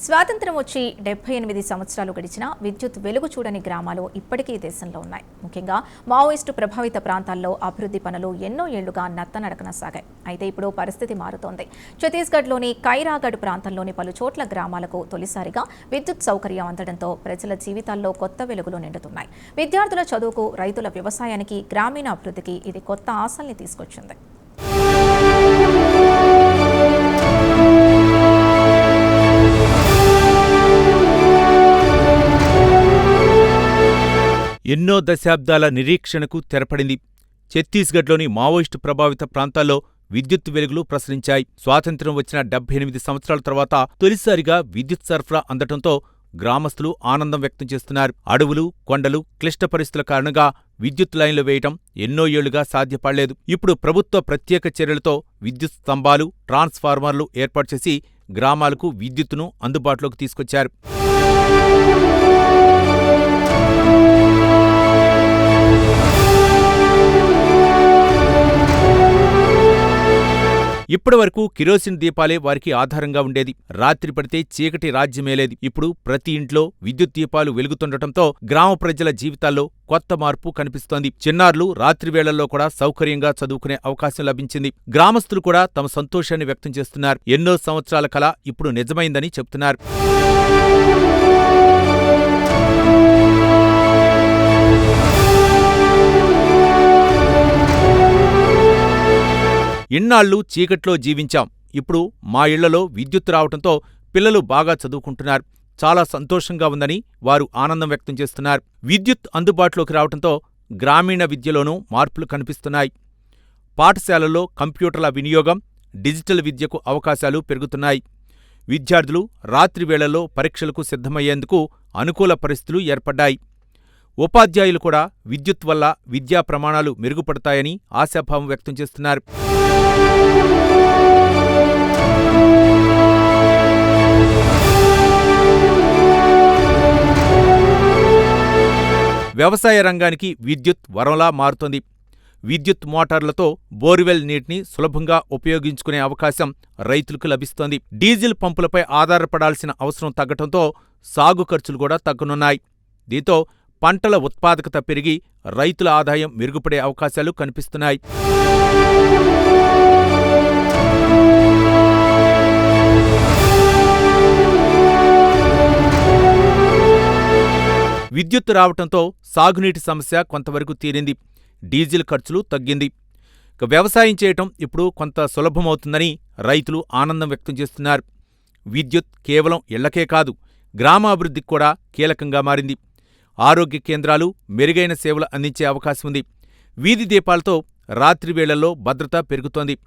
స్వాతంత్ర్యం వచ్చి 78 సంవత్సరాలు గడిచినా విద్యుత్ వెలుగు చూడని గ్రామాలు ఇప్పటికీ దేశంలో ఉన్నాయి. ముఖ్యంగా మావోయిస్టు ప్రభావిత ప్రాంతాల్లో అభివృద్ధి పనులు ఎన్నో ఏళ్లుగా నత్తనడకన సాగాయి. అయితే ఇప్పుడు పరిస్థితి మారుతోంది. ఛత్తీస్గఢ్లోని కైరాగఢ్ ప్రాంతంలోని పలు చోట్ల గ్రామాలకు తొలిసారిగా విద్యుత్ సౌకర్యం అందడంతో ప్రజల జీవితాల్లో కొత్త వెలుగులు నిండుతున్నాయి. విద్యార్థుల చదువుకు, రైతుల వ్యవసాయానికి, గ్రామీణ అభివృద్ధికి ఇది కొత్త ఆశల్ని తీసుకొచ్చింది. ఎన్నో దశాబ్దాల నిరీక్షణకు తెరపడింది. ఛత్తీస్గఢ్లోని మావోయిస్టు ప్రభావిత ప్రాంతాల్లో విద్యుత్ వెలుగులు ప్రసరించాయి. స్వాతంత్ర్యం వచ్చిన 78 సంవత్సరాల తర్వాత తొలిసారిగా విద్యుత్ సరఫరా అందటంతో గ్రామస్తులు ఆనందం వ్యక్తం చేస్తున్నారు. అడవులు, కొండలు, క్లిష్ట పరిస్థితుల కారణంగా విద్యుత్ లైన్లు వేయటం ఎన్నో ఏళ్లుగా సాధ్యపడలేదు. ఇప్పుడు ప్రభుత్వ ప్రత్యేక చర్యలతో విద్యుత్ స్తంభాలు, ట్రాన్స్ఫార్మర్లు ఏర్పాటు చేసి గ్రామాలకు విద్యుత్తును అందుబాటులోకి తీసుకొచ్చారు. ఇప్పటివరకు కిరోసిన్ దీపాలే వారికి ఆధారంగా ఉండేది. రాత్రి పడితే చీకటి రాజ్యమేలేది. ఇప్పుడు ప్రతి ఇంట్లో విద్యుత్ దీపాలు వెలుగుతుండటంతో గ్రామ ప్రజల జీవితాల్లో కొత్త మార్పు కనిపిస్తోంది. చిన్నారులు రాత్రి వేళల్లో కూడా సౌకర్యంగా చదువుకునే అవకాశం లభించింది. గ్రామస్తులు కూడా తమ సంతోషాన్ని వ్యక్తం చేస్తున్నారు. ఎన్నో సంవత్సరాల కల ఇప్పుడు నిజమైందని చెబుతున్నారు. ఇన్నాళ్లు చీకట్లో జీవించాం. ఇప్పుడు మా ఇళ్లలో విద్యుత్ రావటంతో పిల్లలు బాగా చదువుకుంటున్నారు. చాలా సంతోషంగా ఉందని వారు ఆనందం వ్యక్తం చేస్తున్నారు. విద్యుత్ అందుబాటులోకి రావటంతో గ్రామీణ విద్యలోనూ మార్పులు కనిపిస్తున్నాయి. పాఠశాలల్లో కంప్యూటర్ల వినియోగం, డిజిటల్ విద్యకు అవకాశాలు పెరుగుతున్నాయి. విద్యార్థులు రాత్రి వేళల్లో పరీక్షలకు సిద్ధమయ్యేందుకు అనుకూల పరిస్థితులు ఏర్పడ్డాయి. ఉపాధ్యాయులు కూడా విద్యుత్ వల్ల విద్యా ప్రమాణాలు మెరుగుపడతాయని ఆశాభావం వ్యక్తం చేస్తున్నారు. వ్యవసాయ రంగానికి విద్యుత్ వరంలా మారుతోంది. విద్యుత్ మోటార్లతో బోర్వెల్ నీటిని సులభంగా ఉపయోగించుకునే అవకాశం రైతులకు లభిస్తోంది. డీజిల్ పంపులపై ఆధారపడాల్సిన అవసరం తగ్గటంతో సాగు ఖర్చులు కూడా తగ్గనున్నాయి. దీంతో పంటల ఉత్పాదకత పెరిగి రైతుల ఆదాయం మెరుగుపడే అవకాశాలు కనిపిస్తున్నాయి. విద్యుత్ రావటంతో సాగునీటి సమస్య కొంతవరకు తీరింది. డీజిల్ ఖర్చులు తగ్గింది. వ్యవసాయం చేయటం ఇప్పుడు కొంత సులభమవుతుందని రైతులు ఆనందం వ్యక్తం చేస్తున్నారు. విద్యుత్ కేవలం ఇళ్లకే కాదు, గ్రామాభివృద్ధికి కూడా కీలకంగా మారింది. ఆరోగ్య కేంద్రాలు, మెరుగైన సేవలు అందించే అవకాశం ఉంది. వీధి దీపాలతో రాత్రి వేళల్లో భద్రత పెరుగుతోంది.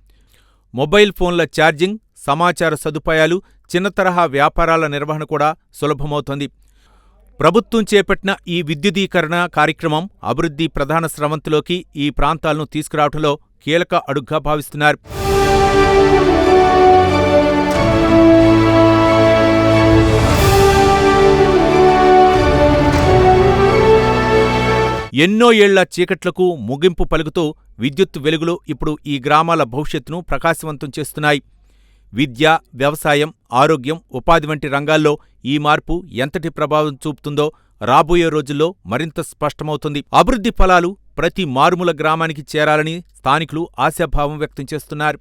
మొబైల్ ఫోన్ల ఛార్జింగ్, సమాచార సదుపాయాలు, చిన్న తరహా వ్యాపారాల నిర్వహణ కూడా సులభమవుతోంది. ప్రభుత్వం చేపట్టిన ఈ విద్యుదీకరణ కార్యక్రమం అభివృద్ధి ప్రధాన స్రవంతిలోకి ఈ ప్రాంతాలను తీసుకురావడంలో కీలక అడుగ్గా భావిస్తున్నారు. ఎన్నో ఏళ్ల చీకట్లకు ముగింపు పలుకుతూ విద్యుత్ వెలుగులు ఇప్పుడు ఈ గ్రామాల భవిష్యత్తును ప్రకాశవంతం చేస్తున్నాయి. విద్య, వ్యవసాయం, ఆరోగ్యం, ఉపాధి వంటి రంగాల్లో ఈ మార్పు ఎంతటి ప్రభావం చూపుతుందో రాబోయే రోజుల్లో మరింత స్పష్టమవుతుంది. అభివృద్ధి ఫలాలు ప్రతి మారుమూల గ్రామానికి చేరాలని స్థానికులు ఆశాభావం వ్యక్తం చేస్తున్నారు.